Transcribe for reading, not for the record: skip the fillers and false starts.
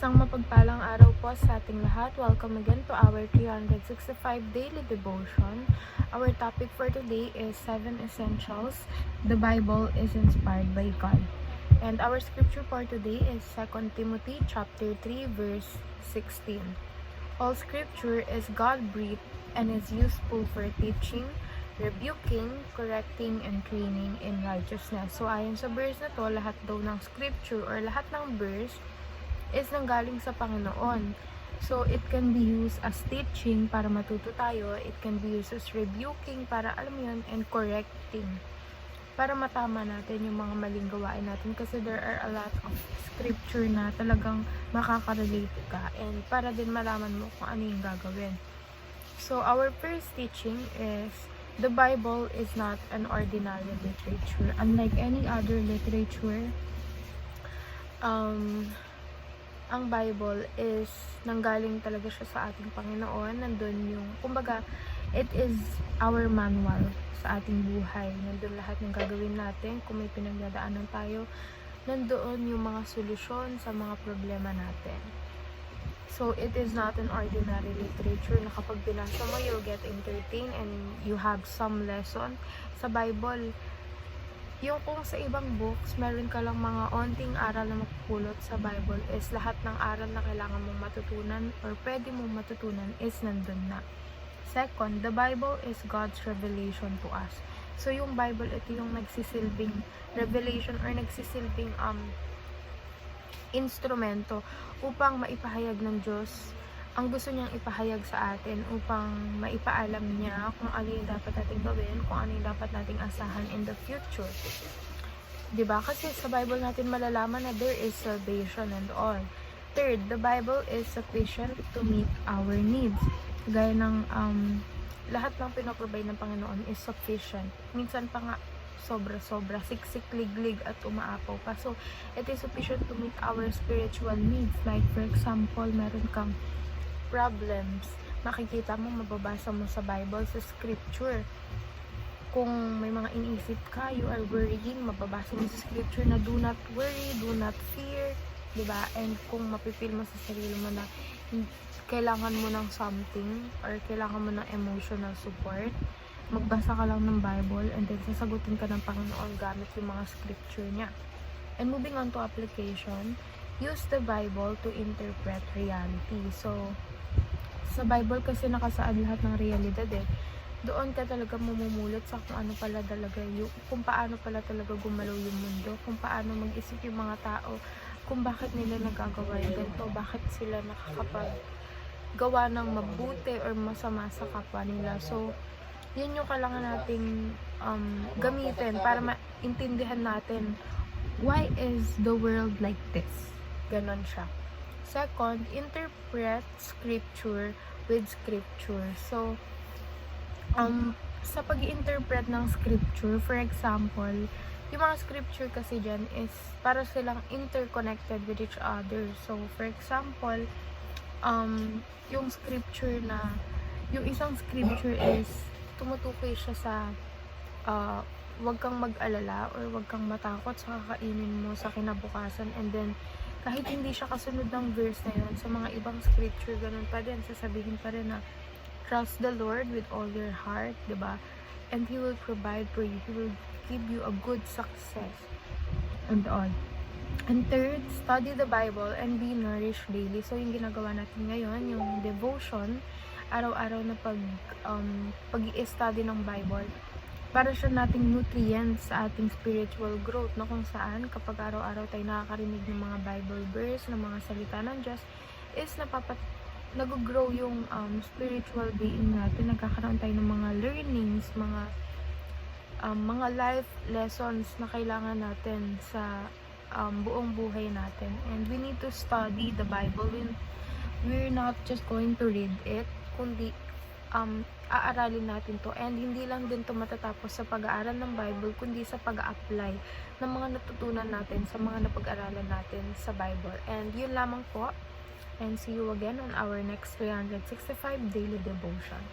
Isang mapagpalang araw po sa ating lahat. Welcome again to our 365 Daily Devotion. Our topic for today is 7 Essentials. The Bible is inspired by God. And our scripture for today is 2 Timothy chapter 3 verse 16. All scripture is God-breathed and is useful for teaching, rebuking, correcting, and training in righteousness. So ayon sa verse na to, lahat daw ng scripture or lahat ng verse is nanggaling sa Panginoon. So, it can be used as teaching para matuto tayo. It can be used as rebuking para, alam mo yun, and correcting. Para matama natin yung mga maling gawain natin. Kasi there are a lot of scripture na talagang makaka-relate ka. And para din malaman mo kung ano yung gagawin. So, our first teaching is, the Bible is not an ordinary literature. Unlike any other literature, ang Bible is nanggaling talaga siya sa ating Panginoon. Nandun yung, kumbaga, it is our manual sa ating buhay. Nandun lahat ng gagawin natin. Kung may pinagdadaanan tayo, nandoon yung mga solusyon sa mga problema natin. So, it is not an ordinary literature na kapag binasa mo, you'll get entertained and you have some lesson. Sa Bible, yung kung sa ibang books, meron ka lang mga onting aral na mapupulot sa Bible is lahat ng aral na kailangan mong matutunan or pwede mong matutunan is nandun na. Second, the Bible is God's revelation to us. So, yung Bible, ito yung nagsisilbing revelation or nagsisilbing instrumento upang maipahayag ng Diyos ang gusto niyang ipahayag sa atin upang maipaalam niya kung ano yung dapat nating gawin, kung ano yung dapat nating asahan in the future. Diba? Kasi sa Bible natin malalaman na there is salvation and all. Third, the Bible is sufficient to meet our needs. Gaya ng lahat ng pinoprovide ng Panginoon is sufficient. Minsan pa nga sobra-sobra, siksik, liglig, at umaapaw pa. So, it is sufficient to meet our spiritual needs. Like, for example, meron kang problems, makikita mo, mababasa mo sa Bible, sa scripture. Kung may mga iniisip ka, you are worrying, mababasa mo sa scripture na do not worry, do not fear, diba? And kung mapipil mo sa sarili mo na kailangan mo ng something or kailangan mo ng emotional support, magbasa ka lang ng Bible and then sasagutin ka ng Panginoon gamit yung mga scripture niya. And moving on to application, use the Bible to interpret reality. So, sa Bible kasi nakasaad lahat ng realidad eh. Doon ka talaga mamumulat sa kung ano pala talaga yung, kung paano pala talaga gumalaw yung mundo, kung paano mag-isip yung mga tao, kung bakit nila nagagawa yung ganito, bakit sila nakakapagawa ng mabuti or masama sa kapwa nila. So, yun yung kailangan nating gamitin para maintindihan natin why is the world like this. Ganon siya. Second, interpret scripture with scripture. So, sa pag-i-interpret ng scripture, for example, yung mga scripture kasi dyan is para silang interconnected with each other. So, for example, yung scripture na, yung isang scripture is tumutukoy siya sa wag kang mag-alala or wag kang matakot sa kakainin mo sa kinabukasan, and then kahit hindi siya kasunod ng verse na yun, sa mga ibang scripture, ganun pa din, sasabihin pa rin na trust the Lord with all your heart, diba? And He will provide for you. He will give you a good success and all. And third, study the Bible and be nourished daily. So, yung ginagawa natin ngayon, yung devotion, araw-araw na pag-i-study ng Bible, para siya nating nutrients sa ating spiritual growth, na kung saan kapag araw-araw tayo nakakarinig ng mga Bible verse, ng mga salita ng Diyos, is nag-grow yung spiritual being natin, nagkakaroon tayo ng mga learnings, mga life lessons na kailangan natin sa buong buhay natin. And we need to study the Bible. We're not just going to read it, kundi aaralin natin to. And hindi lang din to matatapos sa pag-aaral ng Bible, kundi sa pag-apply ng mga natutunan natin sa mga napag-aralan natin sa Bible. And yun lamang po. And see you again on our next 365 Daily Devotion.